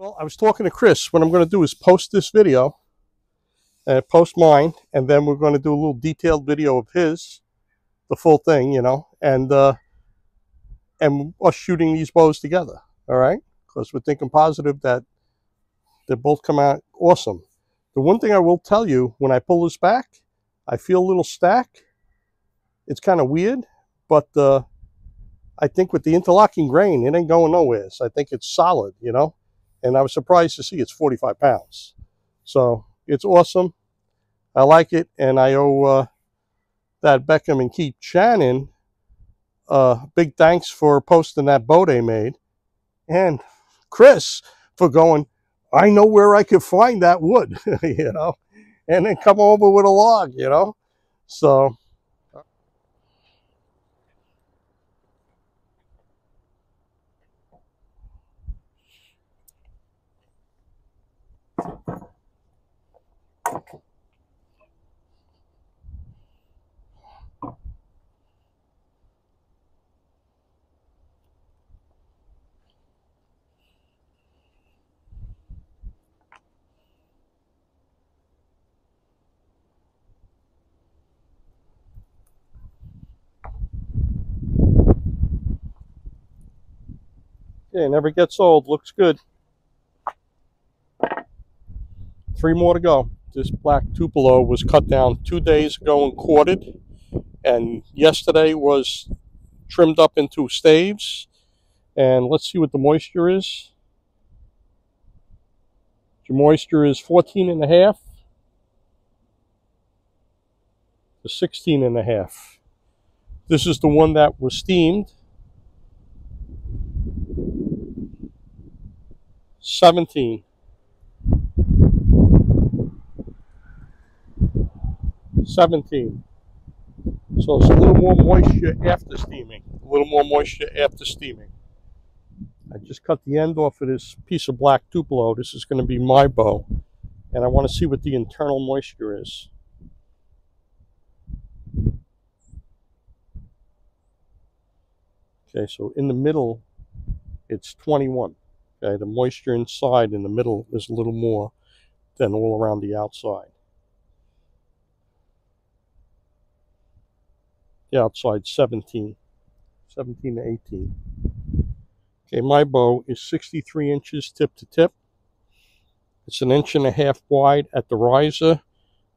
Well, I was talking to Chris. What I'm going to do is post this video, post mine, and then we're going to do a little detailed video of his, the full thing, you know, and us shooting these bows together, all right? Because we're thinking positive that they both come out awesome. The one thing I will tell you, when I pull this back, I feel a little stack. It's kind of weird, but I think with the interlocking grain, it ain't going nowhere. So I think it's solid, you know? And I was surprised to see it's 45 pounds. So it's awesome. I like it. And I owe that Beckham and Keith Shannon big thanks for posting that bow they made. And Chris for going, I know where I could find that wood, you know? And then come over with a log, you know? So... yeah, it never gets old. Looks good. 3 more to go. This black Tupelo was cut down 2 days ago and quartered. And yesterday was trimmed up into staves. And let's see what the moisture is. The moisture is 14.5 to 16.5. This is the one that was steamed. 17. 17. So it's a little more moisture after steaming. A little more moisture after steaming. I just cut the end off of this piece of black Tupelo. This is going to be my bow. And I want to see what the internal moisture is. Okay, so in the middle, it's 21. Okay, the moisture inside in the middle is a little more than all around the outside. The outside 17 to 18. Okay, my bow is 63 inches tip to tip. It's 1.5 inches wide at the riser.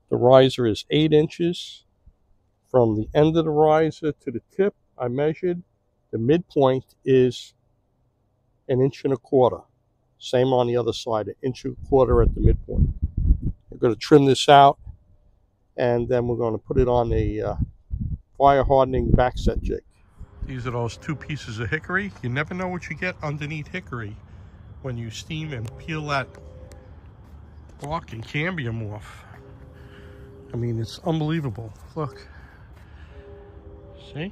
The riser is 8 inches. From the end of the riser to the tip, I measured. The midpoint is 1.25 inches. Same on the other side, 1.25 inches at the midpoint. I'm going to trim this out, and then we're going to put it on a fire hardening backset jig. These are those 2 pieces of hickory. You never know what you get underneath hickory when you steam and peel that bark and cambium off. I mean, it's unbelievable. Look. See?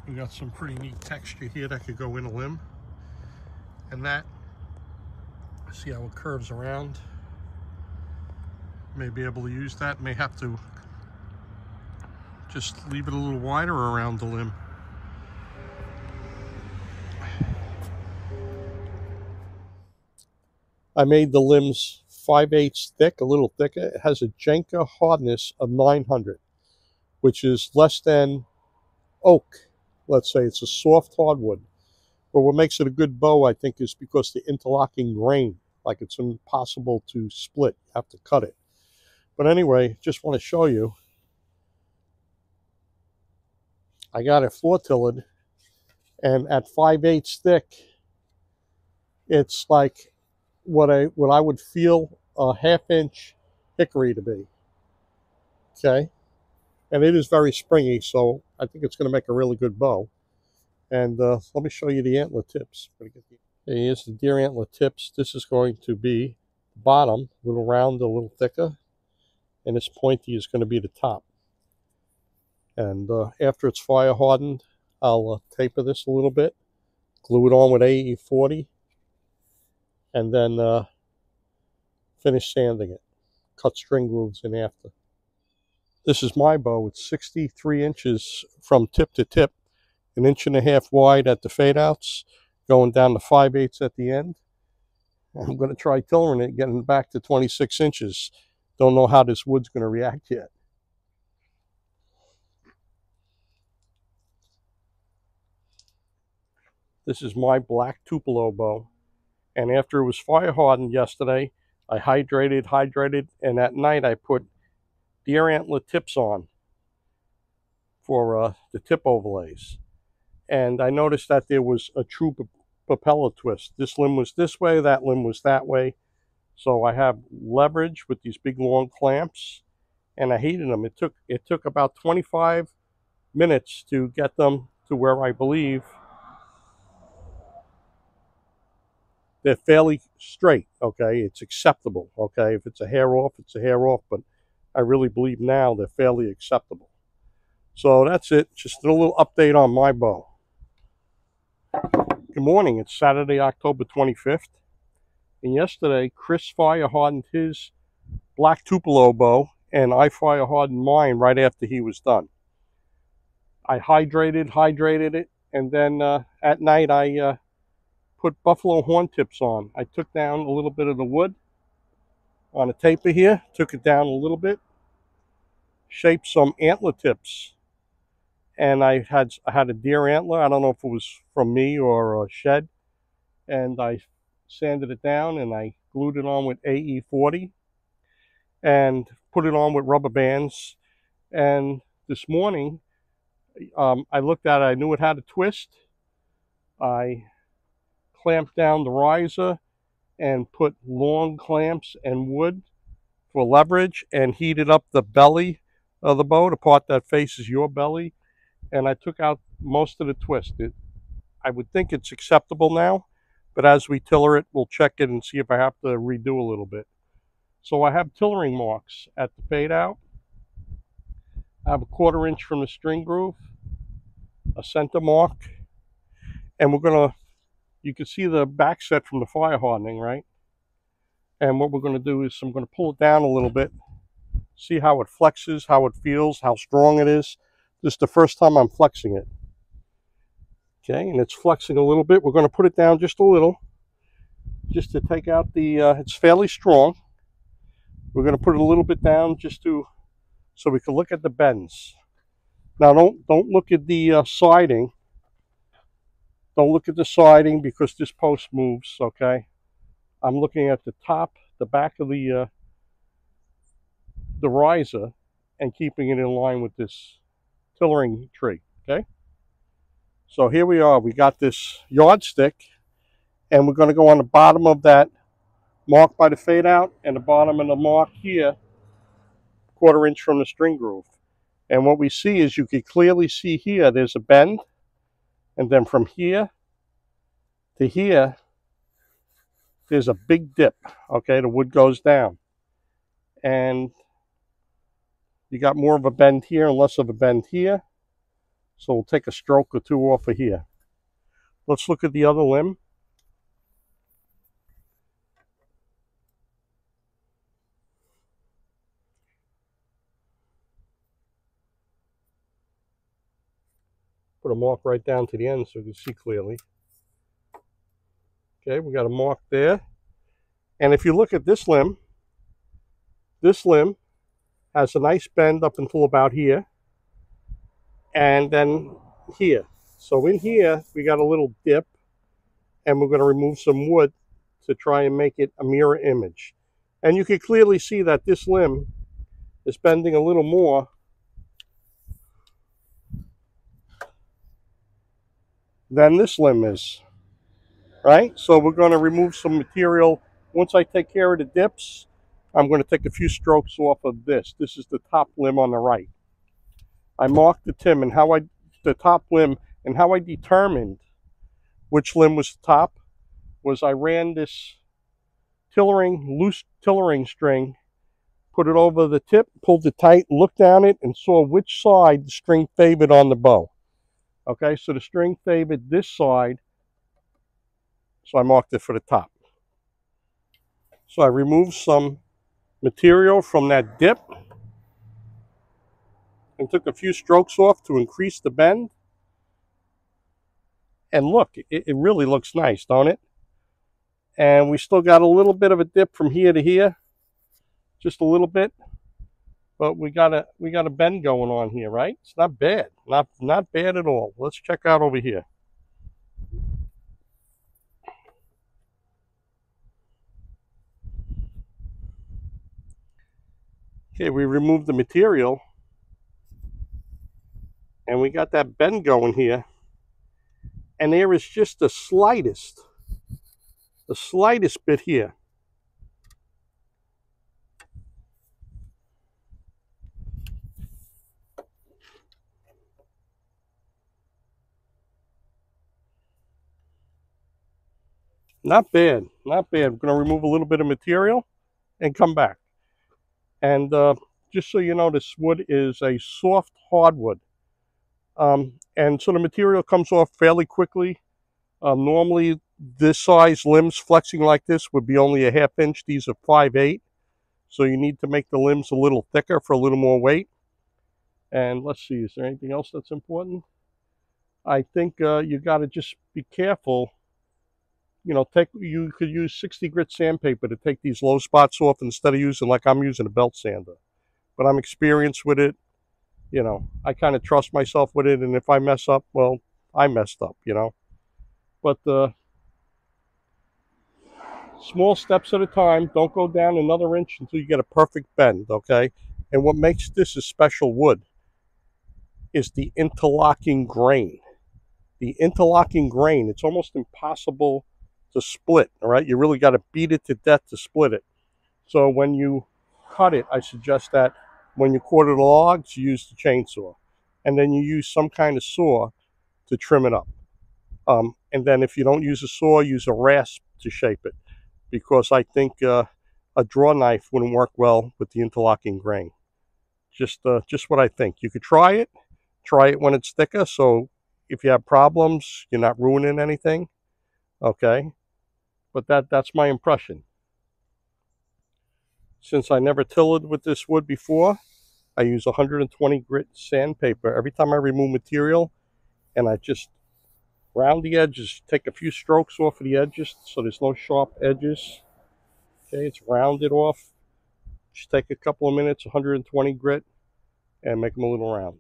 We got some pretty neat texture here that could go in a limb. And that, see how it curves around? May be able to use that. May have to just leave it a little wider around the limb. I made the limbs 5/8 thick, a little thicker. It has a Jenka hardness of 900, which is less than oak. Let's say it's a soft hardwood. But what makes it a good bow, I think, is because the interlocking grain, like it's impossible to split. You have to cut it. But anyway, just want to show you. I got it floor tillered, and at 5/8 thick, it's like what I would feel a 1/2 inch hickory to be. Okay, and it is very springy, so I think it's going to make a really good bow. And let me show you the antler tips. Okay, here's the deer antler tips. This is going to be the bottom, a little round, a little thicker, and this pointy is going to be the top. And after it's fire hardened, I'll taper this a little bit, glue it on with AE40, and then finish sanding it. Cut string grooves in after. This is my bow. It's 63 inches from tip to tip, 1.5 inches wide at the fade outs, going down to 5/8 at the end. I'm going to try tillering it, getting back to 26 inches. Don't know how this wood's going to react yet. This is my black Tupelo bow. And after it was fire hardened yesterday, I hydrated, and at night I put deer antler tips on for the tip overlays. And I noticed that there was a true propeller twist. This limb was this way, that limb was that way. So I have leverage with these big long clamps, and I heated them. It took about 25 minutes to get them to where I believe they're fairly straight, okay? It's acceptable, okay? If it's a hair off, it's a hair off, but I really believe now they're fairly acceptable. So that's it. Just a little update on my bow. Good morning. It's Saturday, October 25th. And yesterday, Chris fire hardened his black Tupelo bow, and I fire hardened mine right after he was done. I hydrated it, and then at night I put buffalo horn tips on. I took down a little bit of the wood on a taper here, took it down a little bit, shaped some antler tips, and I had a deer antler. I don't know if it was from me or a shed, and I sanded it down and I glued it on with AE40 and put it on with rubber bands. And this morning I looked at it, I knew it had a twist. I clamped down the riser and put long clamps and wood for leverage and heated up the belly of the bow, the part that faces your belly, and I took out most of the twist. I would think it's acceptable now, but as we tiller it, we'll check it and see if I have to redo a little bit. So I have tillering marks at the fade out. I have a 1/4 inch from the string groove, a center mark, and we're gonna, you can see the back set from the fire hardening, right? And what we're gonna do is I'm gonna pull it down a little bit, see how it flexes, how it feels, how strong it is. This is the first time I'm flexing it. Okay, and it's flexing a little bit. We're going to put it down just a little, just to take out the, it's fairly strong. We're going to put it a little bit down just to, so we can look at the bends. Now don't look at the siding. Don't look at the siding because this post moves, okay? I'm looking at the top, the back of the riser, and keeping it in line with this tillering tree, okay? So here we are. We got this yardstick, and we're going to go on the bottom of that mark by the fade out and the bottom of the mark here, 1/4 inch from the string groove. And what we see is, you can clearly see here, there's a bend, and then from here to here, there's a big dip, okay? The wood goes down. And you got more of a bend here and less of a bend here. So we'll take a stroke or two off of here. Let's look at the other limb. Put a mark right down to the end so you can see clearly. Okay, we got a mark there. And if you look at this limb has a nice bend up until about here, and then here. So in here, we got a little dip, and we're going to remove some wood to try and make it a mirror image. And you can clearly see that this limb is bending a little more than this limb is, right? So we're going to remove some material. Once I take care of the dips, I'm going to take a few strokes off of this. This is the top limb on the right. I marked the tip and the top limb, and how I determined which limb was the top was I ran this loose tillering string, put it over the tip, pulled it tight, looked down it, and saw which side the string favored on the bow. Okay, so the string favored this side, so I marked it for the top. So I removed some material from that dip and took a few strokes off to increase the bend. And look, it really looks nice, don't it? And we still got a little bit of a dip from here to here, just a little bit. But we got a bend going on here, right? It's not bad, not bad at all. Let's check out over here. Okay, we removed the material, and we got that bend going here. And there is just the slightest bit here. Not bad, not bad. We're going to remove a little bit of material and come back. And just so you know, this wood is a soft hardwood. And so the material comes off fairly quickly. Normally, this size limbs flexing like this would be only a 1/2 inch. These are 5/8. So you need to make the limbs a little thicker for a little more weight. And let's see, is there anything else that's important? I think you got to just be careful. You know, you could use 60 grit sandpaper to take these low spots off instead of using, like I'm using, a belt sander. But I'm experienced with it. You know, I kind of trust myself with it, and if I mess up, well, I messed up, you know. But small steps at a time. Don't go down another inch until you get a perfect bend, okay? And what makes this a special wood is the interlocking grain. The interlocking grain, it's almost impossible to split, all right? You really got to beat it to death to split it. So when you cut it, I suggest that when you quarter the logs, you use the chainsaw. And then you use some kind of saw to trim it up. And then if you don't use a saw, use a rasp to shape it. Because I think a draw knife wouldn't work well with the interlocking grain. Just what I think. You could try it when it's thicker, so if you have problems, you're not ruining anything, okay? But that's my impression. Since I never tilled with this wood before, I use 120 grit sandpaper every time I remove material, and I just round the edges, take a few strokes off of the edges so there's no sharp edges. Okay, it's rounded off. Just take a couple of minutes, 120 grit, and make them a little round.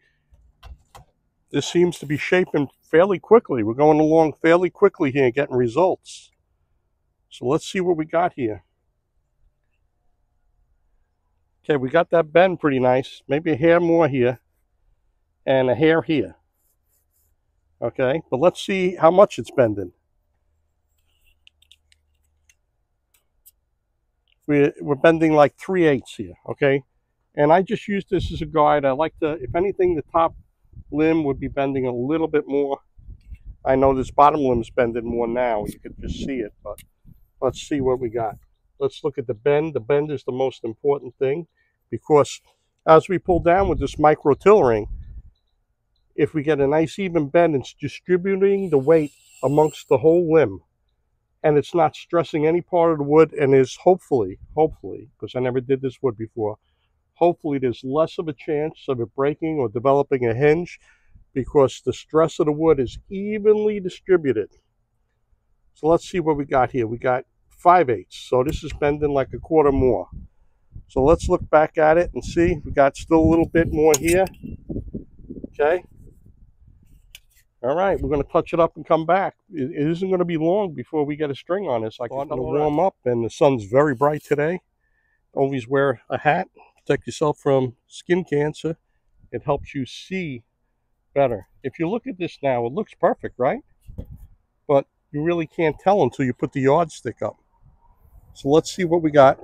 This seems to be shaping fairly quickly. We're going along fairly quickly here and getting results. So let's see what we got here. Okay, we got that bend pretty nice. Maybe a hair more here and a hair here. Okay, but let's see how much it's bending. We're bending like 3/8 here, okay? And I just use this as a guide. I like to, if anything, the top limb would be bending a little bit more. I know this bottom limb's bending more now. You could just see it, but let's see what we got. Let's look at the bend. The bend is the most important thing because as we pull down with this micro tillering, if we get a nice even bend, it's distributing the weight amongst the whole limb and it's not stressing any part of the wood, and is hopefully, because I never did this wood before, hopefully there's less of a chance of it breaking or developing a hinge because the stress of the wood is evenly distributed. So let's see what we got here. We got 5/8, so this is bending like a quarter more. So let's look back at it and see. We got still a little bit more here. Okay. All right, we're going to touch it up and come back. It isn't going to be long before we get a string on this. I can warm up, and the sun's very bright today. Always wear a hat. Protect yourself from skin cancer. It helps you see better. If you look at this now, it looks perfect, right? But you really can't tell until you put the yardstick up. So let's see what we got.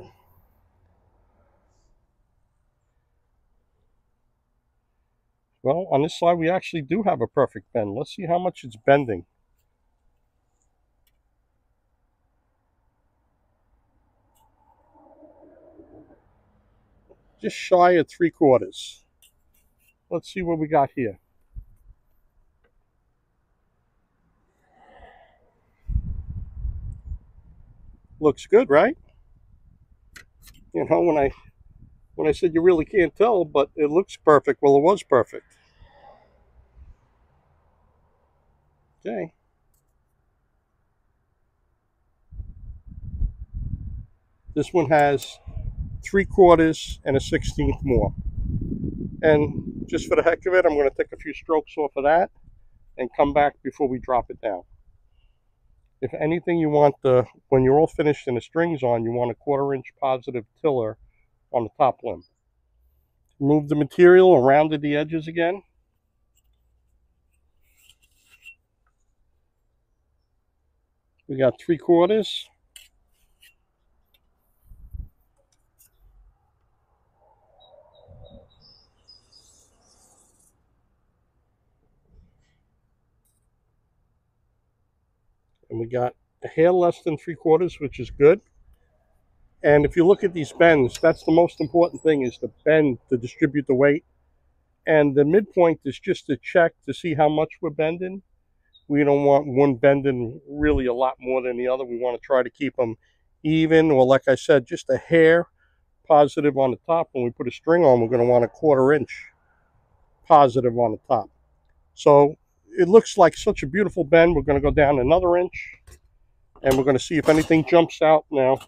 Well, on this side, we actually do have a perfect bend. Let's see how much it's bending. Just shy of 3/4. Let's see what we got here. Looks good, right? You know, when I said you really can't tell, but it looks perfect. Well, it was perfect. Okay. This one has 3/4 and a 1/16 more. And just for the heck of it, I'm going to take a few strokes off of that and come back before we drop it down. If anything, you want when you're all finished and the string's on, you want a 1/4 inch positive tiller on the top limb. Remove the material and rounded the edges again. We got 3/4. And we got a hair less than 3/4, which is good. And if you look at these bends, that's the most important thing, is to bend to distribute the weight. And the midpoint is just to check to see how much we're bending. We don't want one bending really a lot more than the other. We want to try to keep them even, or like I said, just a hair positive on the top. When we put a string on, we're going to want a 1/4 inch positive on the top. So it looks like such a beautiful bend. We're going to go down another inch, and we're going to see if anything jumps out. Now,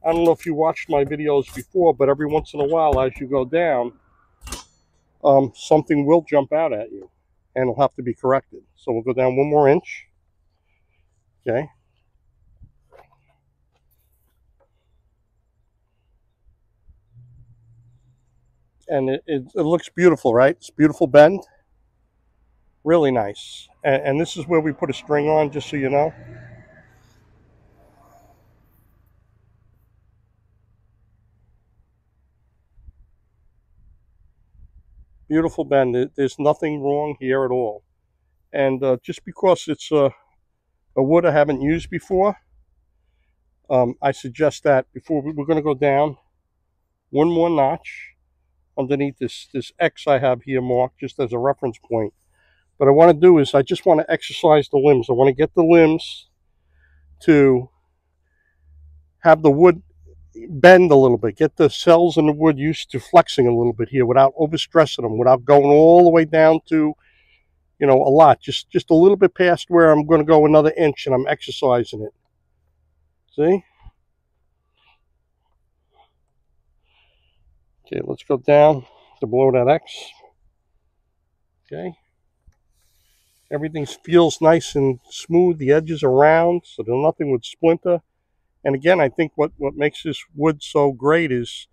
I don't know if you watched my videos before, but every once in a while as you go down, something will jump out at you, and it'll have to be corrected. So we'll go down 1 more inch. Okay. And it looks beautiful, right? It's a beautiful bend. Really nice. And this is where we put a string on, just so you know. Beautiful bend. There's nothing wrong here at all. And just because it's a wood I haven't used before, I suggest that before we're going to go down 1 more notch underneath this X I have here marked just as a reference point. What I want to do is I just want to exercise the limbs. I want to get the limbs to have the wood bend a little bit. Get the cells in the wood used to flexing a little bit here without overstressing them, without going all the way down to, you know, a lot. Just a little bit past where I'm going to go another inch, and I'm exercising it. See? Okay, let's go down to below that X. Okay. Everything feels nice and smooth. The edges are round, so there's nothing would splinter. And again, I think what makes this wood so great is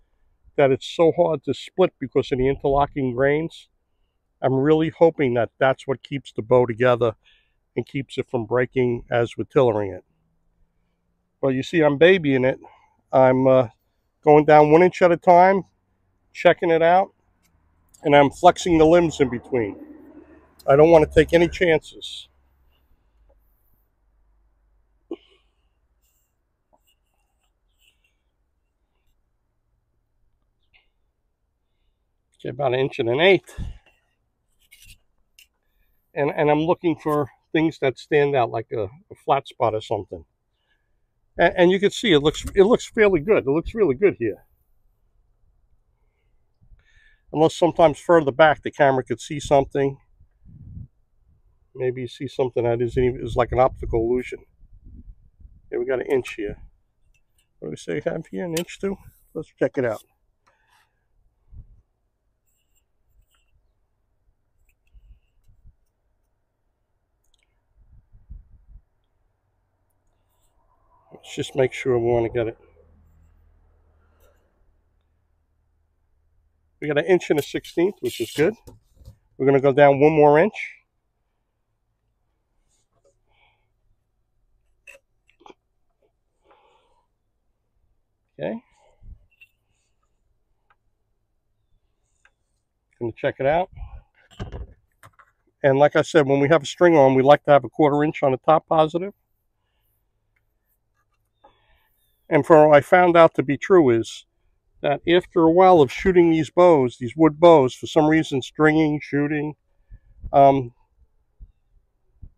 that it's so hard to split because of the interlocking grains. I'm really hoping that that's what keeps the bow together and keeps it from breaking as we're tillering it. Well, you see I'm babying it. I'm going down 1 inch at a time, checking it out, and I'm flexing the limbs in between. I don't want to take any chances. Okay, about 1 1/8 inches. And I'm looking for things that stand out, like a flat spot or something. And you can see it looks fairly good. It looks really good here. Unless sometimes further back the camera could see something. Maybe you see something that is like an optical illusion. Okay, we got 1 inch here. What do we say we have here? 1 inch too? Let's check it out. Let's just make sure we want to get it. We got 1 inch and a 1/16, which is good. We're going to go down 1 more inch. Okay. Going to check it out. And like I said, when we have a string on, we like to have a 1/4 inch on the top positive. And for what I found out to be true is that after a while of shooting these bows, these wood bows, for some reason stringing, shooting, the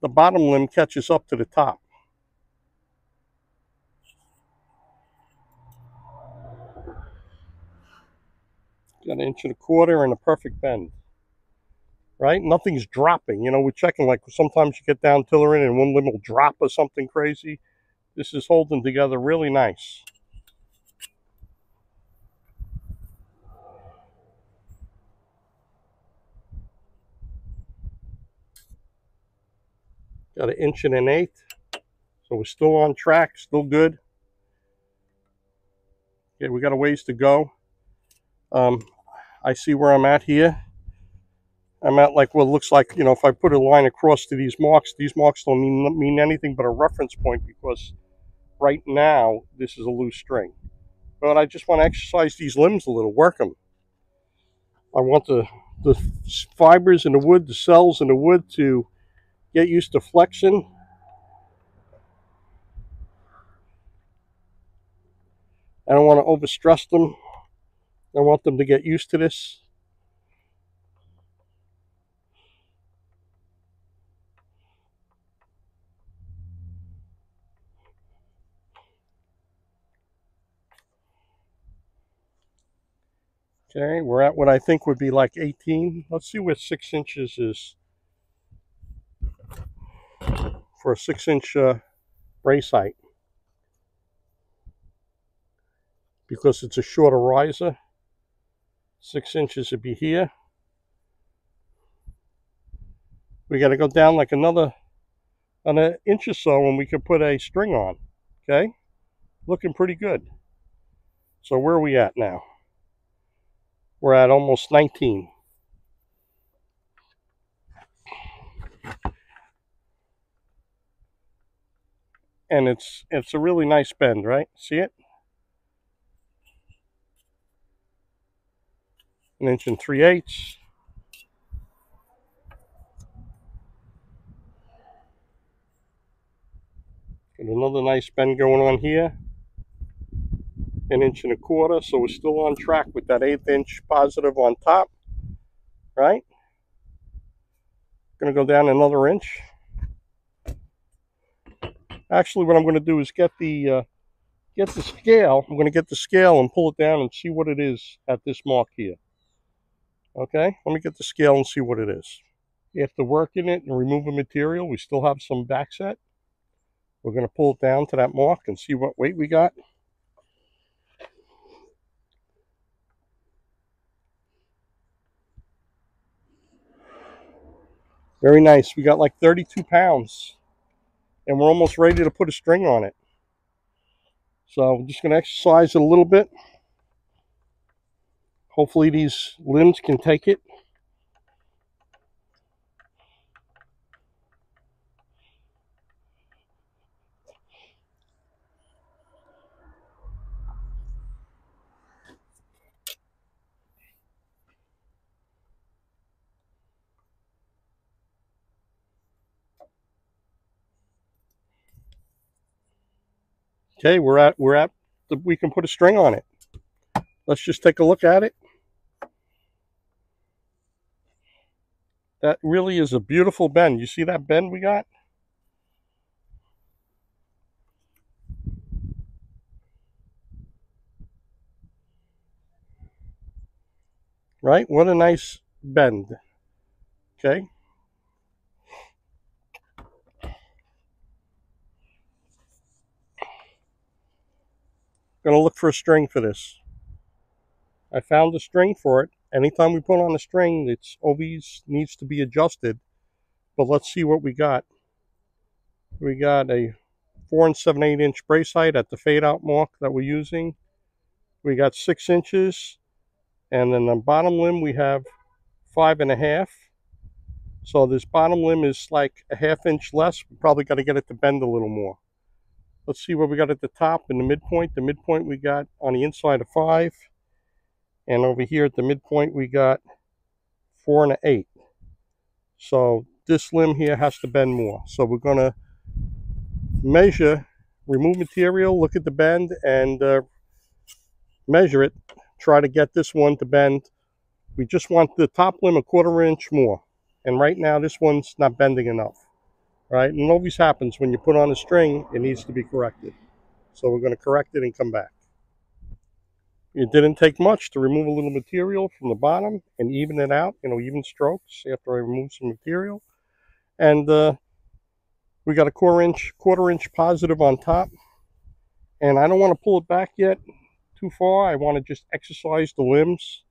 bottom limb catches up to the top. Got 1 1/4 inches and a perfect bend. Right? Nothing's dropping. You know, we're checking, like sometimes you get down tillering and one limb will drop or something crazy. This is holding together really nice. Got 1 1/8 inch. So we're still on track, still good. Okay, we got a ways to go. I see where I'm at here. I'm at like what looks like, if I put a line across to these marks don't mean anything but a reference point, because right now this is a loose string. But I just want to exercise these limbs a little, work them. I want the fibers in the wood, the cells in the wood to get used to flexion. I don't want to overstress them. I want them to get used to this. Okay, we're at what I think would be like 18. Let's see what 6 inches is for a 6-inch brace height. Because it's a shorter riser, 6 inches would be here. We got to go down like an inch or so, and we can put a string on. Okay, looking pretty good. So where are we at now? We're at almost 19. And it's a really nice bend, right? See it? 1 3/8 inches. Got another nice bend going on here. 1 1/4 inches. So we're still on track with that 1/8 inch positive on top, right? Gonna go down another inch. Actually, what I'm going to do is get the scale. I'm going to get the scale and pull it down and see what it is at this mark here. Okay, let me get the scale and see what it is. After working it and removing material, we still have some back set. We're going to pull it down to that mark and see what weight we got. Very nice. We got like 32 pounds. And we're almost ready to put a string on it. So I'm just going to exercise it a little bit. Hopefully these limbs can take it. Okay, we can put a string on it. Let's just take a look at it. That really is a beautiful bend. You see that bend we got? Right? What a nice bend. Okay. Gonna look for a string for this. I found a string for it. Anytime we put on a string, it's always needs to be adjusted. But let's see what we got. We got a 4 7/8 inch brace height at the fade out mark that we're using. We got 6 inches, and then the bottom limb we have 5.5. So this bottom limb is like a 1/2 inch less. We probably got to get it to bend a little more. Let's see what we got at the top and the midpoint. The midpoint we got on the inside of 5. And over here at the midpoint we got 4 1/8. So this limb here has to bend more. So we're going to measure, remove material, look at the bend, and measure it. Try to get this one to bend. We just want the top limb 1/4 inch more. And right now this one's not bending enough. Right? And it always happens when you put on a string, it needs to be corrected. So we're going to correct it and come back. It didn't take much to remove a little material from the bottom and even it out, even strokes after I remove some material. And we got a 1/4 inch positive on top. And I don't want to pull it back yet too far. I want to just exercise the limbs.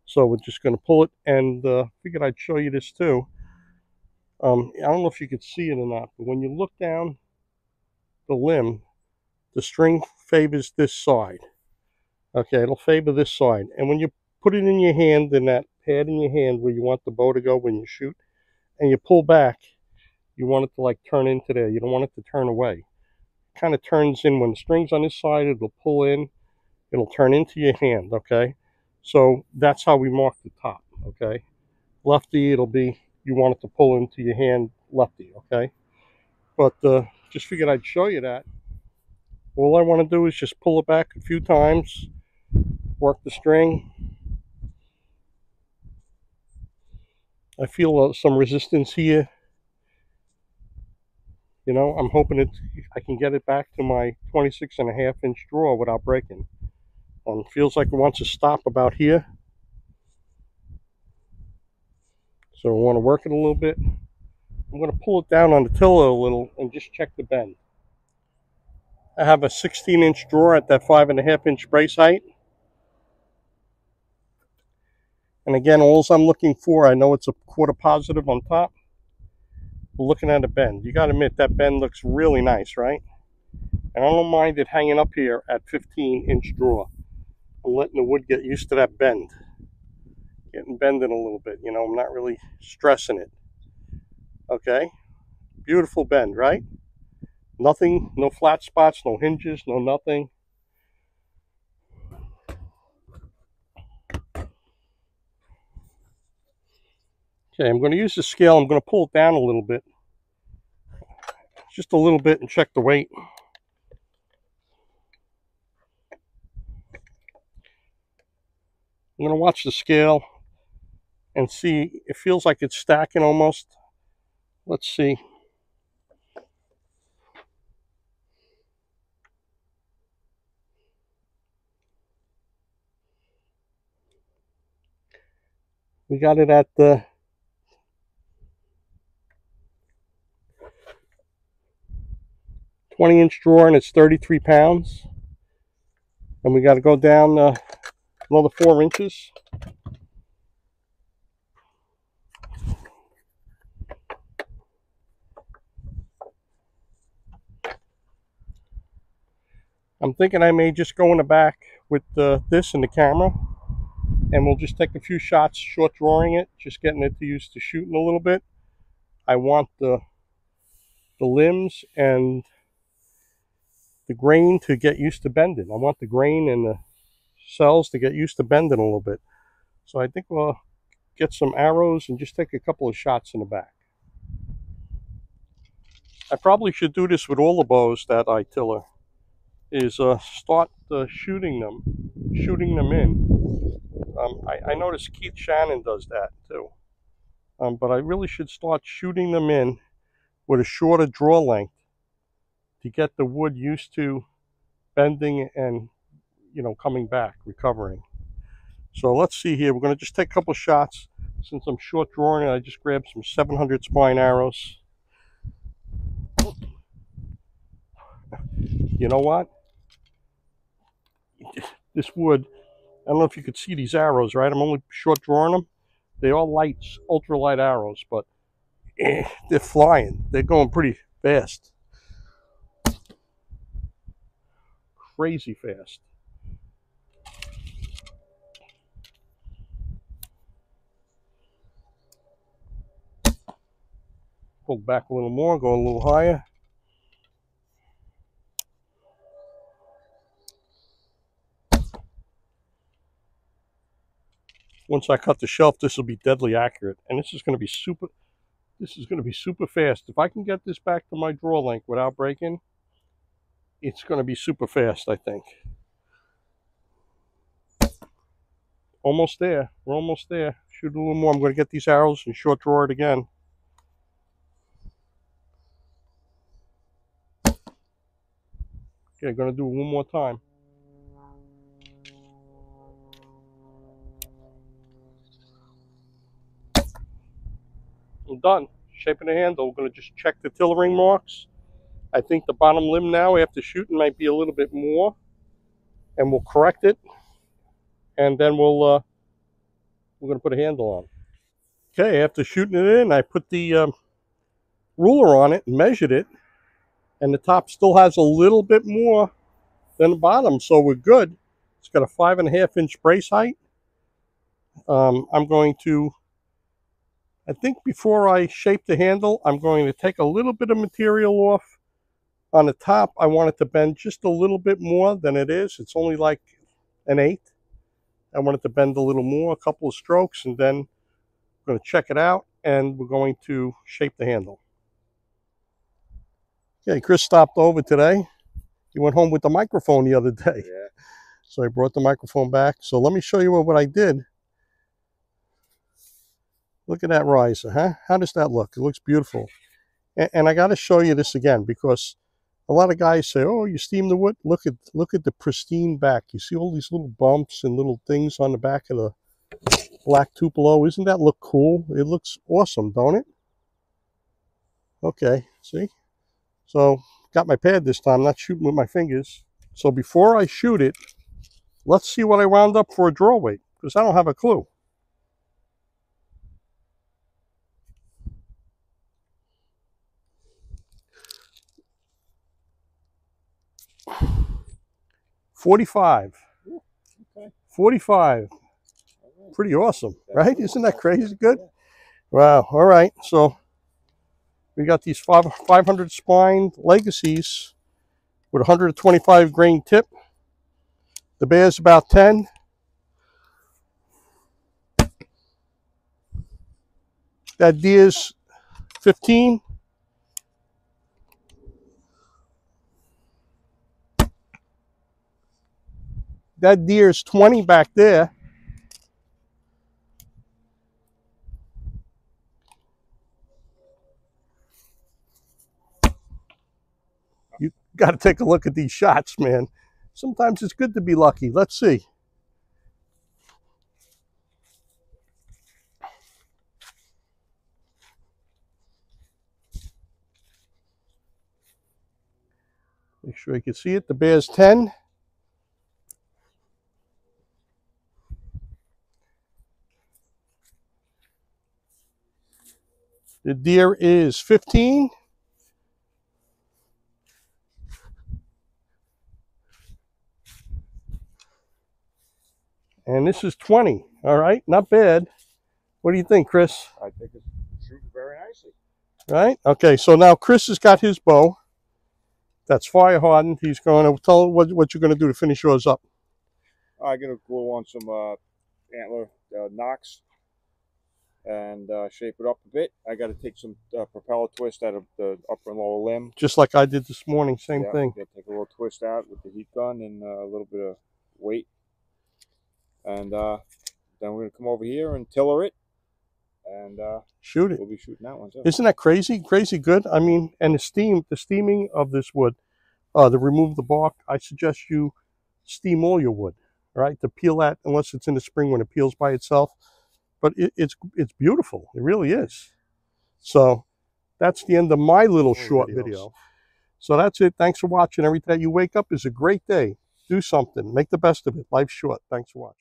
So we're just going to pull it, and figured I'd show you this too. I don't know if you could see it or not, but when you look down the limb, the string favors this side. Okay, it'll favor this side. And when you put it in your hand, in that pad in your hand where you want the bow to go when you shoot, and you pull back, you want it to like turn into there. You don't want it to turn away. It kind of turns in when the string's on this side, it'll pull in, it'll turn into your hand, okay? So that's how we mark the top, okay? Lefty, it'll be, you want it to pull into your hand lefty, okay? But just figured I'd show you that. All I want to do is just pull it back a few times, work the string. I feel some resistance here. You know, I'm hoping I can get it back to my 26.5-inch draw without breaking. Feels like it wants to stop about here. So I want to work it a little bit. I'm going to pull it down on the tiller a little and just check the bend. I have a 16-inch draw at that 5.5-inch brace height. And again, all I'm looking for, I know it's a quarter positive on top. We're looking at a bend. You got to admit that bend looks really nice, right? And I don't mind it hanging up here at 15-inch draw. I'm letting the wood get used to that bend. Getting bending a little bit, you know, I'm not really stressing it. Okay, beautiful bend, right? Nothing, no flat spots, no hinges, no nothing. Okay, I'm going to use the scale. I'm going to pull it down a little bit. Just a little bit and check the weight. I'm going to watch the scale and see. It feels like it's stacking almost. Let's see. We got it at the 20-inch drawer and it's 33 pounds. And we got to go down another 4 inches. I'm thinking I may just go in the back with this and the camera, and we'll just take a few shots short drawing it, just getting it used to shooting a little bit. I want the limbs and the grain to get used to bending. I want the grain and the cells to get used to bending a little bit. So I think we'll get some arrows and just take a couple of shots in the back. I probably should do this with all the bows that I tiller, is start shooting them in. I noticed Keith Shannon does that too. But I really should start shooting them in with a shorter draw length to get the wood used to bending and, you know, coming back, recovering. So let's see here. We're going to just take a couple shots. Since I'm short drawing it, I just grabbed some 700 spine arrows. You know what? This wood, I don't know if you could see these arrows, right? I'm only short drawing them. They're all light, ultralight arrows, but they're flying. They're going pretty fast. Crazy fast. Pull back a little more, go a little higher. Once I cut the shelf, this will be deadly accurate, and this is going to be super fast. If I can get this back to my draw length without breaking, it's going to be super fast, I think. Almost there. We're almost there. Shoot a little more. I'm going to get these arrows and short draw it again. Okay, I'm going to do it one more time. I'm done. Shaping the handle. We're going to just check the tillering marks. I think the bottom limb now after shooting might be a little bit more, and we'll correct it, and then we're going to put a handle on. Okay, after shooting it in, I put the ruler on it and measured it, and the top still has a little bit more than the bottom, so we're good. It's got a 5.5-inch brace height. I'm going to, I think before I shape the handle, I'm going to take a little bit of material off on the top. I want it to bend just a little bit more than it is. It's only like 1/8. I want it to bend a little more, a couple of strokes, and then we're going to check it out, and we're going to shape the handle. Okay, Chris stopped over today. He went home with the microphone the other day. Yeah. So I brought the microphone back. So let me show you what I did. Look at that riser, huh? How does that look? It looks beautiful. And I got to show you this again, because a lot of guys say, "Oh, you steam the wood." Look at the pristine back. You see all these little bumps and little things on the back of the black Tupelo. Isn't that look cool? It looks awesome, don't it? Okay, see? So got my pad this time, not shooting with my fingers. So before I shoot it, let's see what I wound up for a draw weight, because I don't have a clue. $45. Okay. 45. Pretty awesome, right? Isn't that crazy good? Wow. All right. So we got these 500 spine legacies with 125 grain tip. The bear's about 10. That deer's 15. That deer's 20 back there. You got to take a look at these shots, man. Sometimes it's good to be lucky. Let's see. Make sure you can see it. The bear's 10. The deer is 15. And this is 20. All right, not bad. What do you think, Chris? I think it's shooting very nicely. Right? Okay, so now Chris has got his bow. That's fire hardened. He's going to tell what you're going to do to finish yours up. I'm going to glue on some antler knocks and shape it up a bit. I got to take some propeller twist out of the upper and lower limb. Just like I did this morning, same thing. Take a little twist out with the heat gun and a little bit of weight. And then we're going to come over here and tiller it. And shoot it. We'll be shooting that one too. Isn't that crazy? Crazy good. I mean, and the steaming of this wood, to remove the bark, I suggest you steam all your wood, right? To peel that, unless it's in the spring when it peels by itself. But it's beautiful. It really is. So that's the end of my little short video. So that's it. Thanks for watching. Every day you wake up is a great day. Do something. Make the best of it. Life's short. Thanks for watching.